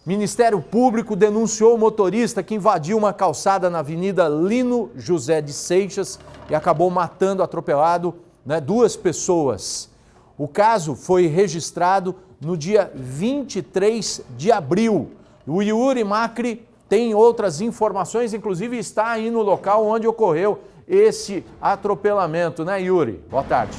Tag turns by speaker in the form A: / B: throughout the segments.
A: Ministério Público denunciou o motorista que invadiu uma calçada na Avenida Lino José de Seixas e acabou matando, atropelado, duas pessoas. O caso foi registrado no dia 23 de abril. O Yuri Macri tem outras informações, inclusive está aí no local onde ocorreu esse atropelamento, né, Yuri? Boa tarde.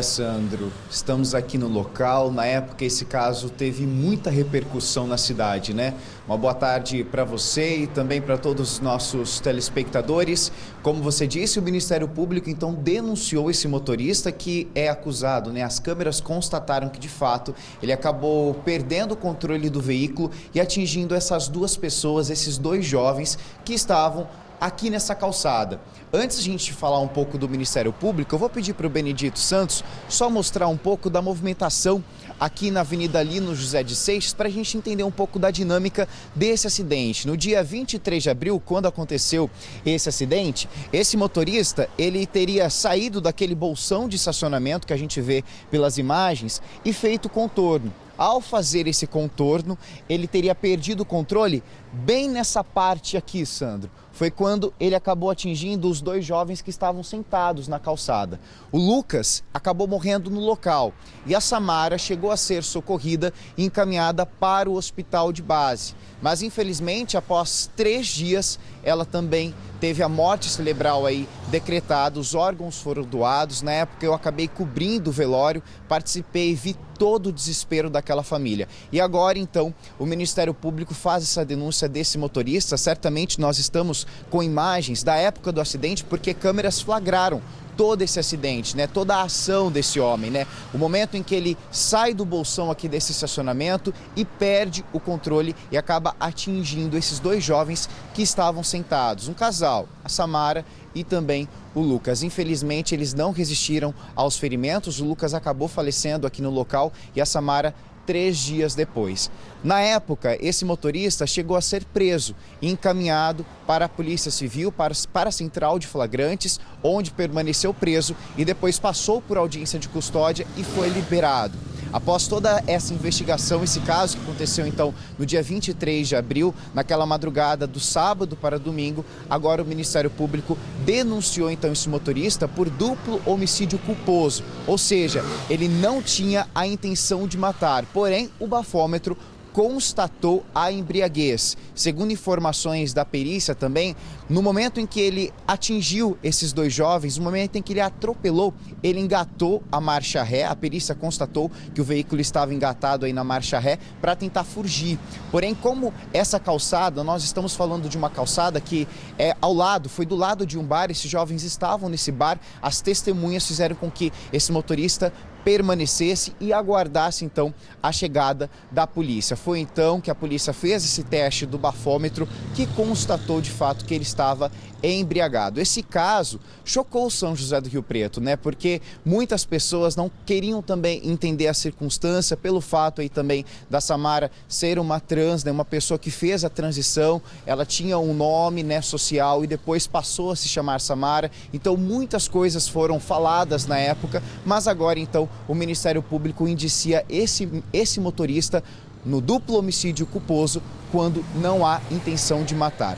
B: Sandro, estamos aqui no local. Na época, esse caso teve muita repercussão na cidade, né? Uma boa tarde para você e também para todos os nossos telespectadores. Como você disse, o Ministério Público, então, denunciou esse motorista que é acusado, né? As câmeras constataram que, de fato, ele acabou perdendo o controle do veículo e atingindo essas duas pessoas, esses dois jovens que estavam aqui nessa calçada. Antes de a gente falar um pouco do Ministério Público, eu vou pedir para o Benedito Santos só mostrar um pouco da movimentação aqui na Avenida Lino José de Seixas para a gente entender um pouco da dinâmica desse acidente. No dia 23 de abril, quando aconteceu esse acidente, esse motorista, ele teria saído daquele bolsão de estacionamento que a gente vê pelas imagens e feito contorno. Ao fazer esse contorno, ele teria perdido o controle bem nessa parte aqui, Sandro. Foi quando ele acabou atingindo os dois jovens que estavam sentados na calçada. O Lucas acabou morrendo no local e a Samara chegou a ser socorrida e encaminhada para o hospital de base. Mas, infelizmente, após 3 dias, ela também teve a morte cerebral aí decretada, os órgãos foram doados. Na época eu acabei cobrindo o velório, participei e vi todo o desespero daquela família. E agora, então, o Ministério Público faz essa denúncia desse motorista. Certamente nós estamos com imagens da época do acidente, porque câmeras flagraram todo esse acidente, né? Toda a ação desse homem, né? O momento em que ele sai do bolsão aqui desse estacionamento e perde o controle e acaba atingindo esses dois jovens que estavam sentados. Um casal, a Samara e também o Lucas. Infelizmente, eles não resistiram aos ferimentos. O Lucas acabou falecendo aqui no local e a Samara 3 dias depois. Na época, esse motorista chegou a ser preso e encaminhado para a Polícia Civil, para a Central de Flagrantes, onde permaneceu preso e depois passou por audiência de custódia e foi liberado. Após toda essa investigação, esse caso que aconteceu então no dia 23 de abril, naquela madrugada do sábado para domingo, agora o Ministério Público denunciou então esse motorista por duplo homicídio culposo, ou seja, ele não tinha a intenção de matar, porém o bafômetro constatou a embriaguez. Segundo informações da perícia também, no momento em que ele atingiu esses dois jovens, no momento em que ele atropelou, ele engatou a marcha ré. A perícia constatou que o veículo estava engatado aí na marcha ré para tentar fugir. Porém, como essa calçada, nós estamos falando de uma calçada que é ao lado, foi do lado de um bar, esses jovens estavam nesse bar, as testemunhas fizeram com que esse motorista permanecesse e aguardasse então a chegada da polícia. Foi então que a polícia fez esse teste do bafômetro que constatou de fato que ele estava embriagado. Esse caso chocou São José do Rio Preto, né? Porque muitas pessoas não queriam também entender a circunstância pelo fato aí também da Samara ser uma trans, né? Uma pessoa que fez a transição, ela tinha um nome, né, social e depois passou a se chamar Samara. Então muitas coisas foram faladas na época, mas agora então o Ministério Público indicia esse motorista no duplo homicídio culposo quando não há intenção de matar.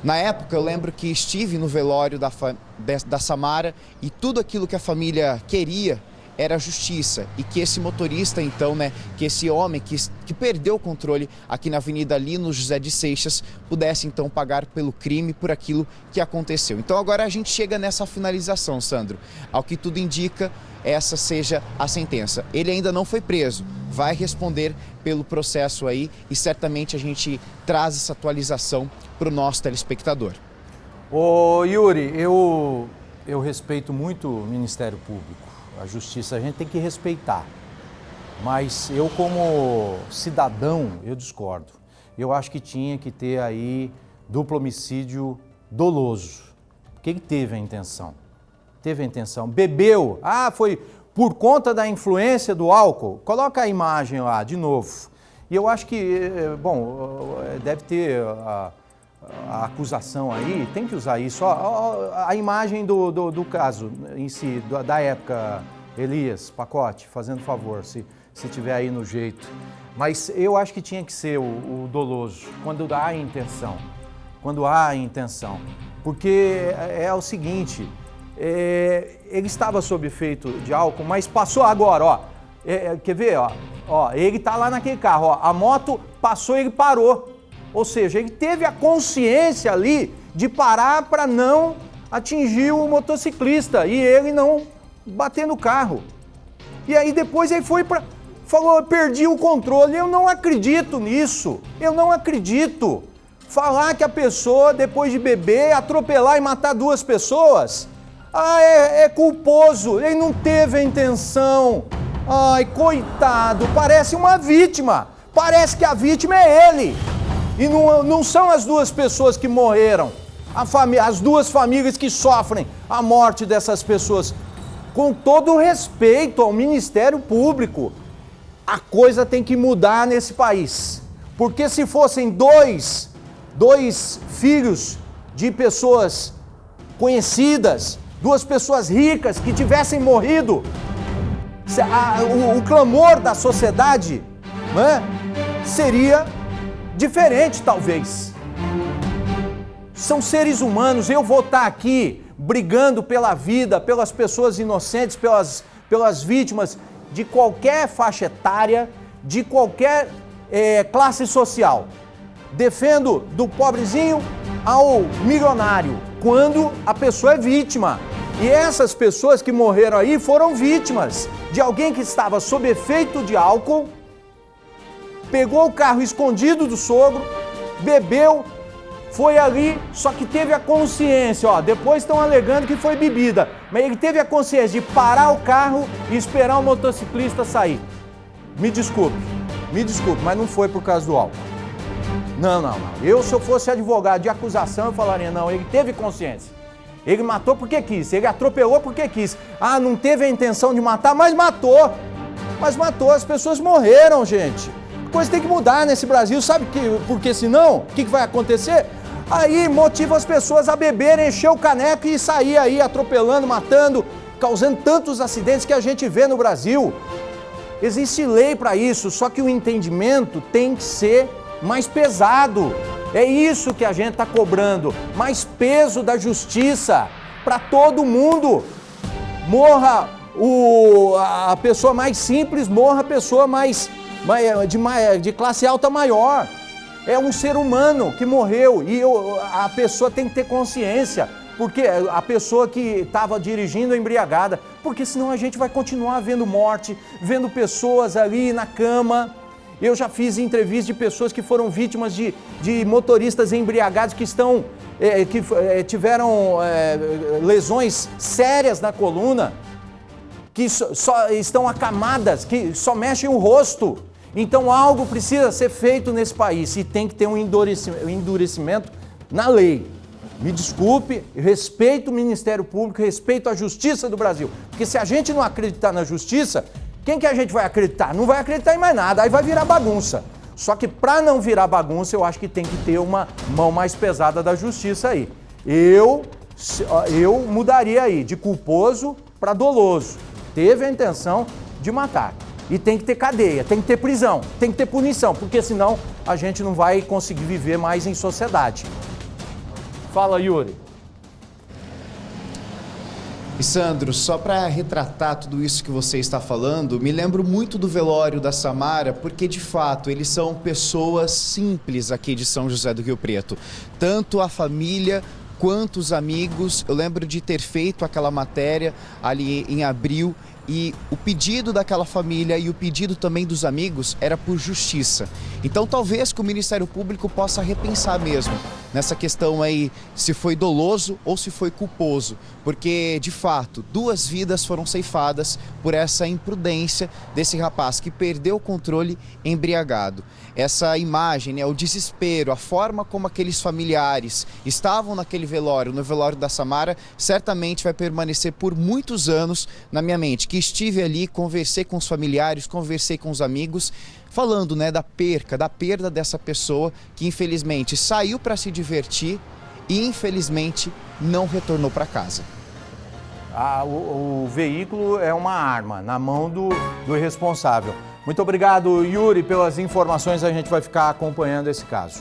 B: Na época, eu lembro que estive no velório da Samara e tudo aquilo que a família queria era justiça e que esse motorista, então, né, que esse homem que perdeu o controle aqui na Avenida Lino José de Seixas pudesse, então, pagar pelo crime, por aquilo que aconteceu. Então, agora a gente chega nessa finalização, Sandro. Ao que tudo indica, essa seja a sentença. Ele ainda não foi preso, vai responder pelo processo aí e certamente a gente traz essa atualização para o nosso telespectador.
A: Ô Yuri, eu respeito muito o Ministério Público, a Justiça a gente tem que respeitar, mas eu como cidadão, eu discordo. Eu acho que tinha que ter aí duplo homicídio doloso. Quem teve a intenção? Teve a intenção, bebeu, foi por conta da influência do álcool. Coloca a imagem lá de novo. E eu acho que, deve ter a acusação aí, tem que usar isso. A imagem do caso em si, da época, Elias Pacote, fazendo favor, se tiver aí no jeito. Mas eu acho que tinha que ser o doloso, quando há intenção. Quando há intenção. Porque é o seguinte, ele estava sob efeito de álcool, mas passou agora, ó. Quer ver, ó, ele tá lá naquele carro, ó, a moto passou e ele parou. Ou seja, ele teve a consciência ali de parar para não atingir o motociclista e ele não bater no carro. E aí depois ele falou, eu perdi o controle. Eu não acredito nisso, eu não acredito. Falar que a pessoa, depois de beber, atropelar e matar 2 pessoas, é culposo, ele não teve a intenção. Ai, coitado, parece uma vítima, parece que a vítima é ele. E não são as 2 pessoas que morreram, as 2 famílias que sofrem a morte dessas pessoas. Com todo o respeito ao Ministério Público, a coisa tem que mudar nesse país. Porque se fossem dois filhos de pessoas conhecidas, 2 pessoas ricas que tivessem morrido, o clamor da sociedade, né, seria diferente, talvez. São seres humanos, eu vou estar aqui brigando pela vida, pelas pessoas inocentes, pelas vítimas de qualquer faixa etária, de qualquer classe social. Defendo do pobrezinho ao milionário, quando a pessoa é vítima. E essas pessoas que morreram aí foram vítimas de alguém que estava sob efeito de álcool, pegou o carro escondido do sogro, bebeu, foi ali, só que teve a consciência, ó, depois estão alegando que foi bebida, mas ele teve a consciência de parar o carro e esperar o motociclista sair. Me desculpe, mas não foi por causa do álcool. Não. Eu, se eu fosse advogado de acusação, eu falaria, não, ele teve consciência. Ele matou porque quis, ele atropelou porque quis. Ah, não teve a intenção de matar, mas matou. As pessoas morreram, gente. A coisa tem que mudar nesse Brasil, sabe? Porque senão, o que vai acontecer? Aí motiva as pessoas a beberem, encher o caneco e sair aí atropelando, matando, causando tantos acidentes que a gente vê no Brasil. Existe lei para isso, só que o entendimento tem que ser mais pesado. É isso que a gente está cobrando, mais peso da justiça para todo mundo. Morra a pessoa mais simples, morra a pessoa de classe alta maior. É um ser humano que morreu e a pessoa tem que ter consciência, porque a pessoa que estava dirigindo embriagada, porque senão a gente vai continuar vendo morte, vendo pessoas ali na cama. Eu já fiz entrevistas de pessoas que foram vítimas de motoristas embriagados que tiveram lesões sérias na coluna, que só estão acamadas, que só mexem o rosto. Então algo precisa ser feito nesse país e tem que ter um endurecimento na lei. Me desculpe, eu respeito o Ministério Público, respeito a justiça do Brasil, porque se a gente não acreditar na justiça, quem que a gente vai acreditar? Não vai acreditar em mais nada, aí vai virar bagunça. Só que para não virar bagunça, eu acho que tem que ter uma mão mais pesada da justiça aí. Eu mudaria aí de culposo para doloso. Teve a intenção de matar. E tem que ter cadeia, tem que ter prisão, tem que ter punição, porque senão a gente não vai conseguir viver mais em sociedade. Fala, Yuri.
B: E Sandro, só para retratar tudo isso que você está falando, me lembro muito do velório da Samara, porque de fato eles são pessoas simples aqui de São José do Rio Preto. Tanto a família quanto os amigos. Eu lembro de ter feito aquela matéria ali em abril e o pedido daquela família e o pedido também dos amigos era por justiça. Então talvez que o Ministério Público possa repensar mesmo nessa questão aí, se foi doloso ou se foi culposo, porque de fato 2 vidas foram ceifadas por essa imprudência desse rapaz que perdeu o controle embriagado. Essa imagem, né, o desespero, a forma como aqueles familiares estavam naquele velório, no velório da Samara, certamente vai permanecer por muitos anos na minha mente, que estive ali, conversei com os familiares, conversei com os amigos, falando, né, da perda dessa pessoa que infelizmente saiu para se divertir e infelizmente não retornou para casa.
A: O veículo é uma arma na mão do irresponsável. Muito obrigado, Yuri, pelas informações. A gente vai ficar acompanhando esse caso.